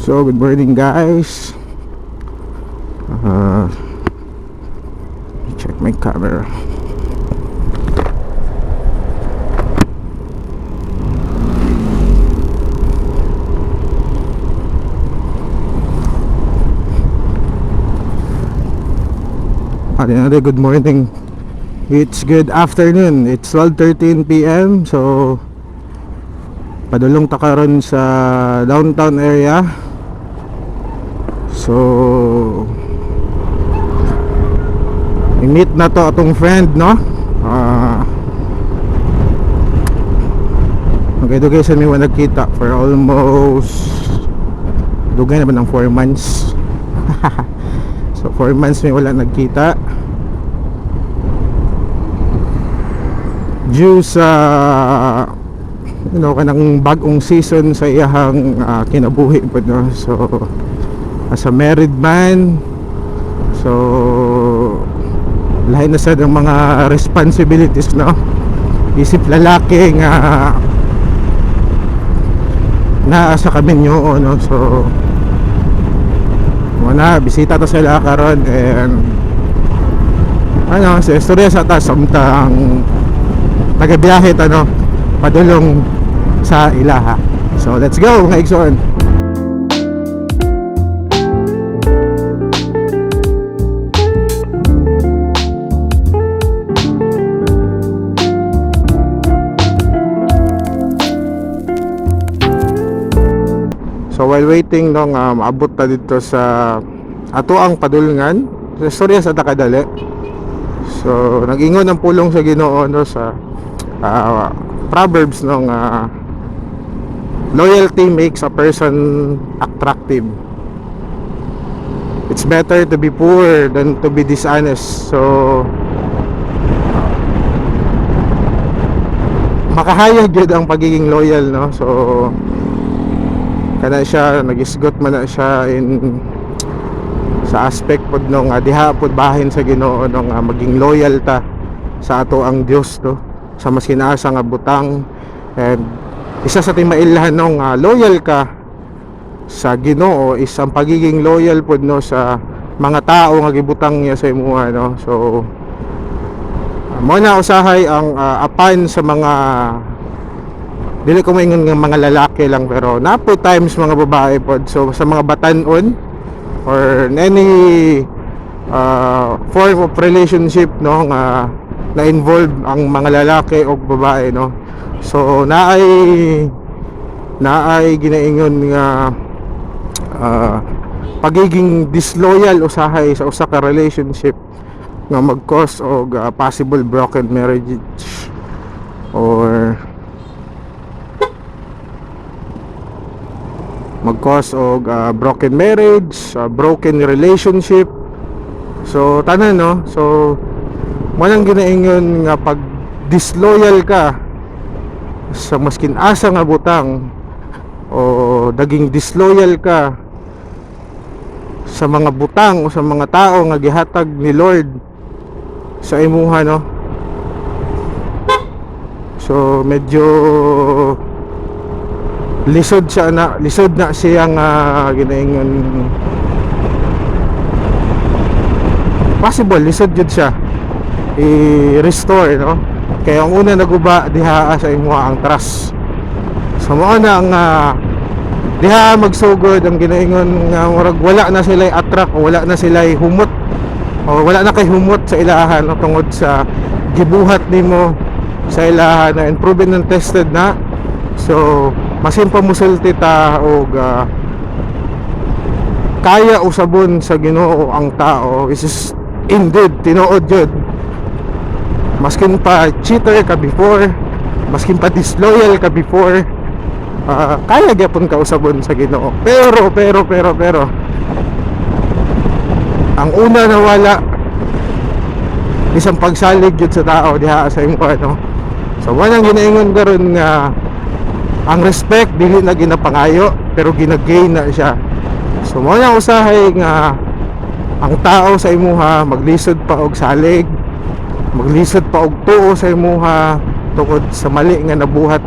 So, good morning guys. Check my camera. Another good morning. It's good afternoon. It's 12:13 PM. So, padulong ta karon sa downtown area. So, i-meet na to atong friend, no? Dugay sa may nagkita for almost dugay na ba ng 4 months. So 4 months may wala nagkita due sa kanang bagong season sa iyahang kinabuhi po, no? So as a married man, so lahat na sa ng mga responsibilities, no? Isip lalaki nga naasa kami nyo, no? So muna bisita to sila karon, and sa istorya sa ta samtang nagabiyahe ta, no? Padulong sa ilaha. So let's go mga igsoon. So while waiting, nung maabot ta dito sa ato ang padulngan, istorya sa takadali. So nag-ingon ang pulong sa Ginoo, no, sa Proverbs, nung loyalty makes a person attractive. It's better to be poor than to be dishonest. So makahayag yun ang pagiging loyal, no? So kana siya, nagisgot man na siya sa aspect pod nung diha pod bahin sa Ginoo, nung maging loyal ta sa ato ang Dios, no? Sa mas kinaasa nga butang. And isa sa timailhan nung loyal ka sa Ginoo is ang pagiging loyal pod, no, sa mga tao nga gibutang niya sa imuha, no? So mo na usahay ang apan sa mga, dili ko maingon ng mga lalaki lang, pero napo times mga babae pod. So sa mga batanon or any form of relationship, no, nga na involve ang mga lalaki o babae, no? So naay ginaingon nga pagiging disloyal usahay sa usa ka relationship nga mag-cause og possible broken marriage or mag-cause og broken marriage, broken relationship. So tanan, no? So manang ginaingon nga pag disloyal ka sa maskin asa nga butang, o daging disloyal ka sa mga butang o sa mga tao nga gihatag ni Lord sa imuha, no? So medyo lisod na siyang ginaingon, possible lisod jud siya i-restore, no? Kaya ang una naguba diha sa imuha ang trust. So mao na ang diha magsugod ang ginaingon nga murag wala na sila attract o wala na sila humot o wala na kay humot sa ilahan, no? Tungod sa gibuhat nimo sa ilahan na and proven and tested na. So masin pa musulti ta og kaya usabon sa Ginoo ang tao is indeed tinuod jud. Maskin pa cheater ka before, maskin pa disloyal ka before, kaya gyapon ka usabon sa Ginoo. Pero ang una na wala isang pagsalig jud sa tao diha sa imo, no? So wanang ginaingon karon nga ang respect dili na ginapangayo pero ginagain na siya. So mo na usahay nga ang tao sa imuha maglisod pa og salig, maglisod pa og tuo sa imuha tungod sa mali nga nabuhat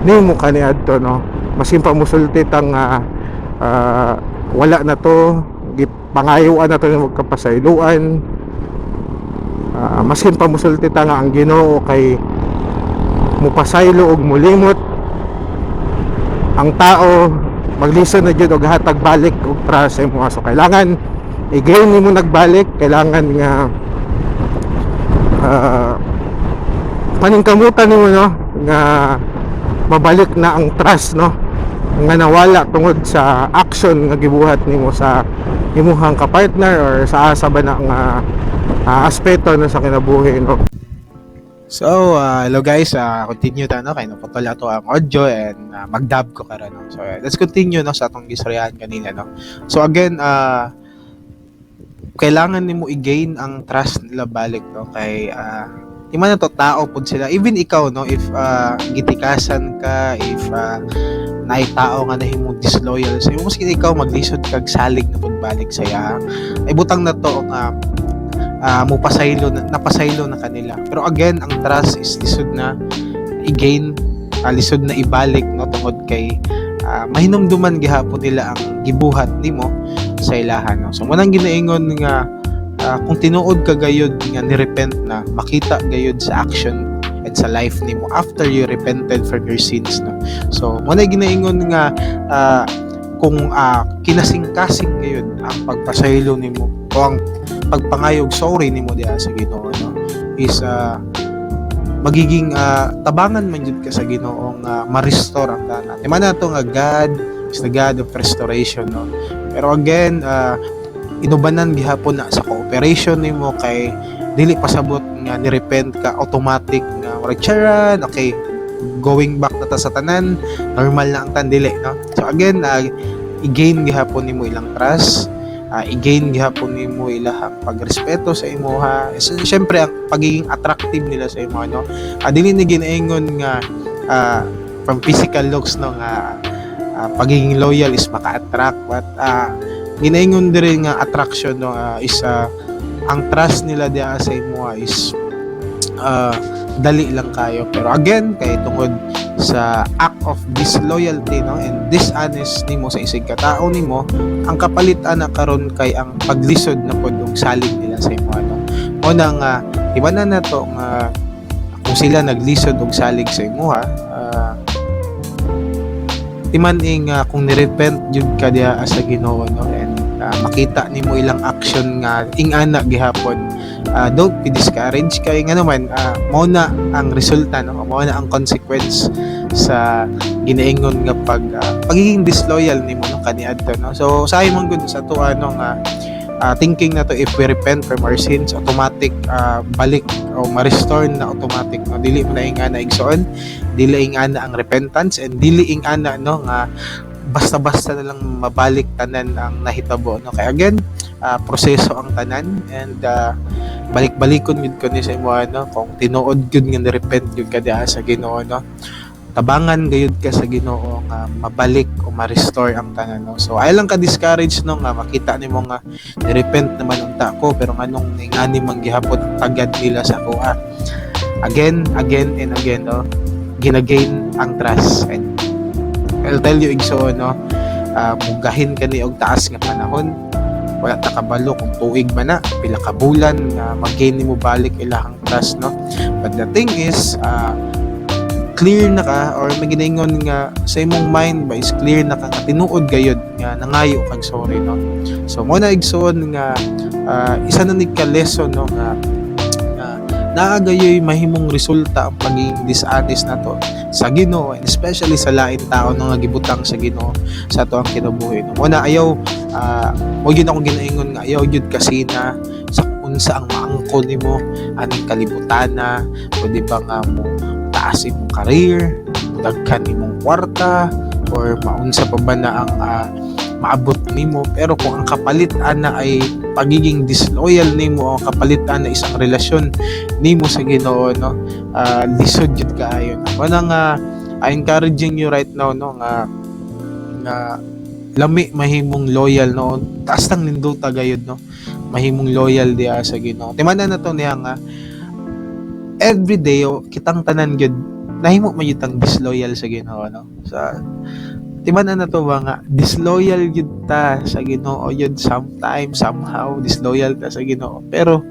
nimo kaniadto, no? Masin pa musulti ang wala na to, pangayuan na to ng magkapasayloan. Masin pa musulti ta nga ang Ginoo kay mupasaylo og mulimot ang tao, maglison na jud og hatag balik og trust sa imo. So kailangan i-gain nimo nagbalik, kailangan nga paningkamutan nimo, no, nga mabalik na ang trust, no, nga nawala tungod sa action nga gibuhat nimo sa imuhang ka-partner or sa asa ba na nga aspeto na sa kinabuhi, no. So, hello guys, continue ta, no, kay naputol ato ang audio and mag-dub ko karon, no. So, let's continue, no, sa atong gistoryahan kanina, no. So again, kailangan nimo i-gain ang trust nila balik, no, kay di man to tao pud sila, even ikaw, no, if gitikasan ka, if naay tao nga nahimo disloyal sa imo, maski ikaw maglisod kag salig na pud balik saya, ay butang na to nga napasaylo na kanila. Pero again, ang trust is lisod na i-gain, lisod na ibalik, no, tungod kay mahinumduman gihapon nila ang gibuhat nimo sa ilahan, no. So manang ginaingon nga kung tinuod ka gayud nga ni-repent na, makita gayud sa action and sa life nimo after you repented from your sins, no. So manang ginaingon nga kung kinasing-kasing gayud ang pagpasaylo nimo o ang pagpangayog sorry nimo diha sa Ginoo, no, is magiging tabangan man jud ka sa Ginoo nga ma-restore ang tanan. Di man nato nga God is the God of restoration, no. Pero again, inubanan gihapon na sa cooperation nimo, kay dili pasabot nga ni-repent ka automatic nga charan, okay, going back na ta sa tanan, normal na ang tandili, no. So again, i-gain gihapon nimo ilang trust, i-gain gihapon nimo ilahang pagrespeto sa imuha. Siyempre ang pagiging attractive nila sa imo, no. Dili ni ginaingon nga from physical looks, no, nga pagiging loyal is maka-attract, but ginaingon diri nga attraction, no, is ang trust nila diha sa imo is dali lang kayo. Pero again, kay tungod sa act of disloyalty, no, and dishonest nimo sa isig katao nimo, ang kapalit-an na karon kay ang paglisod na pod og salig nila sa imo, no. Mo nang iba na to nga kung sila naglisod og salig sa imo, timan kung nirepent jud ka diha sa Ginoo, no, and makita nimo ilang action nga ingana gihapon, don't be discouraged, kay nga naman mao na ang resulta, no, mao na ang consequence sa ginaingon nga pagiging disloyal nimo, no, kaniadto, no. So sayo man gud sa to nga thinking na to, if we repent from our sins, automatic balik o ma-restore na automatic, no. Dili mo na ingana igsoon, dili ingana ang repentance, and dili ingana, no, nga basta-basta na lang mabalik tanan ang nahitabo, no. Kaya again, proseso ang tanan, and balik-balikon yun ko ni sa imo, no, kung tinuod yun nga ni-repent yun ka diha sa Ginoo, no. Tabangan gayud ka sa Ginoo nga mabalik o ma-restore ang tanan, no. So ay lang ka discourage, no, nga makita nimo nga ni-repent naman unta ko, pero nganong ingani man gihapon tagad nila sa ako, again and again, no, ginagain ang trust. And I'll tell you igso, no, mugahin ka ni og taas nga panahon, wala ta kabalo kung tuig man na, pila ka bulan nga mag-gain nimo balik ilahang trust, no. But the thing is, clear na ka, or may ginaingon nga sa imong mind ba is clear na ka nga tinuod gayud nga nangayo kag sorry, no. So mo na igsoon nga isa na ni ka lesson, no, nga naagayoy mahimong resulta ang pagiging dishonest na to sa Ginoo, and especially sa lain tao no nga gibutang sa Ginoo sa ato ang kinabuhi, no. Mo na ayaw mo yun ako ginaingon nga ayaw jud kasi na sa unsa ang maangkon nimo aning kalibutana, pwede ba nga mo taas imong career, daghan imong kwarta, or maunsa pa ba na ang maabot nimo, pero kung ang kapalit ana ay pagiging disloyal nimo, o kapalit ana isang relasyon nimo sa Ginoo, no, lisod jud kaayo. Wala nga encouraging you right now, no, nga lami mahimong loyal, no, taas tang ninduta gayud, no, mahimong loyal diha sa Ginoo. Timanan na to niya nga everyday kitang tanan gyud nahimo man yutang disloyal sa Ginoo, no. Sa timan na to ba nga disloyal yun ta sa Ginoo yun, sometimes somehow disloyal ta sa Ginoo, pero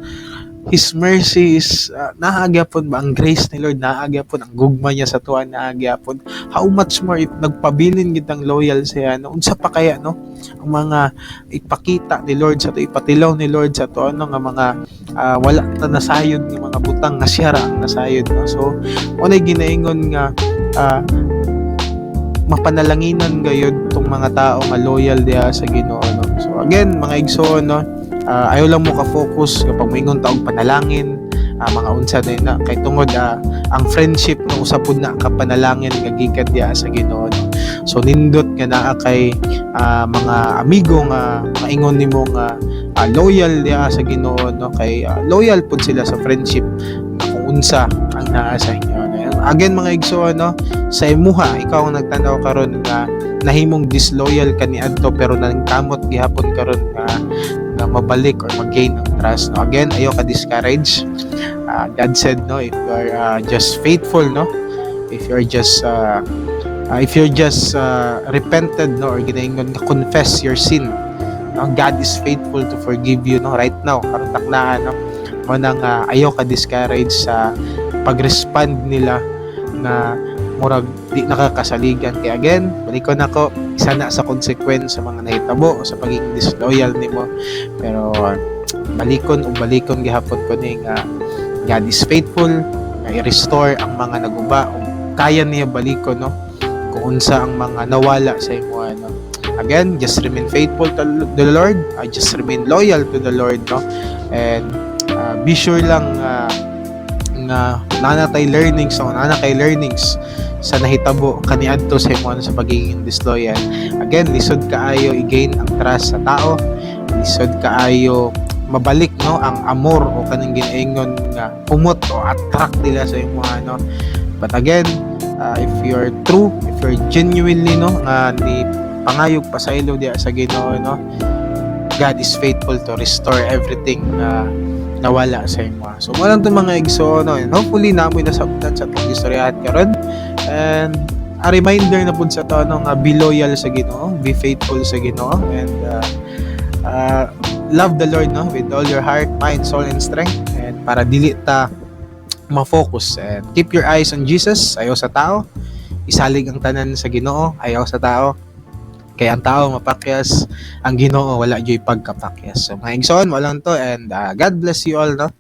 His mercy is naagyapon ba ang grace ni Lord, naagyapon ang gugma niya sa tuwa, naagyapon how much more if nagpabilin gid ang loyal siya, no? Unsa pa kaya, no, ang mga ipakita ni Lord sa to, ipatilaw ni Lord sa to, ano nga mga wala ta nasayod ng mga butang nga siya ra ang nasayod, no? So unay ginaingon nga mapanalanginan gayud tong mga tao nga loyal diha sa Ginoo, no? So again mga igsoon, no, ayaw lang mo ka-focus kapag moingon ta og panalangin, mga unsa na kay tungod ang friendship no usapod na ka panalangin nga gikan diha sa Ginoo, no? So nindot nga naa kay mga amigo nga maingon nimo nga loyal diha sa Ginoo, no, kay loyal pud sila sa friendship nga kung unsa ang naa sa inyo. Again mga igsoon, no, sa imuha ikaw ang nagtanaw karon nga nahimong disloyal ka ni adto pero nangkamot gihapon karon nga mabalik or mag-gain ang trust, no? Again, ayaw ka discourage. God said, no, if you are just faithful, no, if you're just repented, no, or ginaingon nga confess your sin, no, God is faithful to forgive you, no, right now karon taknaan, no, mo nang ayaw ka discourage sa pag-respond nila na murag di nakakasaligan. Kaya again, balikon ako, isa na sa consequence sa mga nahitabo o sa pagiging disloyal nimo, pero balikon gihapon ko ni nga God is faithful na i-restore ang mga naguba o kaya niya balikon, no, kung unsa ang mga nawala sa imo, no. Again, just remain faithful to the Lord, just remain loyal to the Lord, no, and be sure lang nga nanatay learnings sa nahitabo kaniadto sa imo sa pagiging disloyal. Again, lisod kaayo i-gain ang trust sa tao, lisod kaayo mabalik, no, ang amor o kanang ginaingon nga pumot o attract nila sa imo, no. But again, if you're true, if you're genuinely, no, nga ni pangayog pasaylo diha sa Ginoo, no, God is faithful to restore everything nawala sa imo. So mo lang to mga igsoon, no, and hopefully namoy nasabtan sa atong istoryahan karon, and a reminder na pud sa to, no, nga be loyal sa Ginoo, be faithful sa Ginoo, and love the Lord, no, with all your heart, mind, soul, and strength, and para dili ta ma-focus, and keep your eyes on Jesus, ayaw sa tao, isalig ang tanan sa Ginoo, ayaw sa tao. Kaya ang tao mapakyas, ang Ginoo wala joy pagkapakyas. So mga igsoon, mo lang to, and God bless you all, no.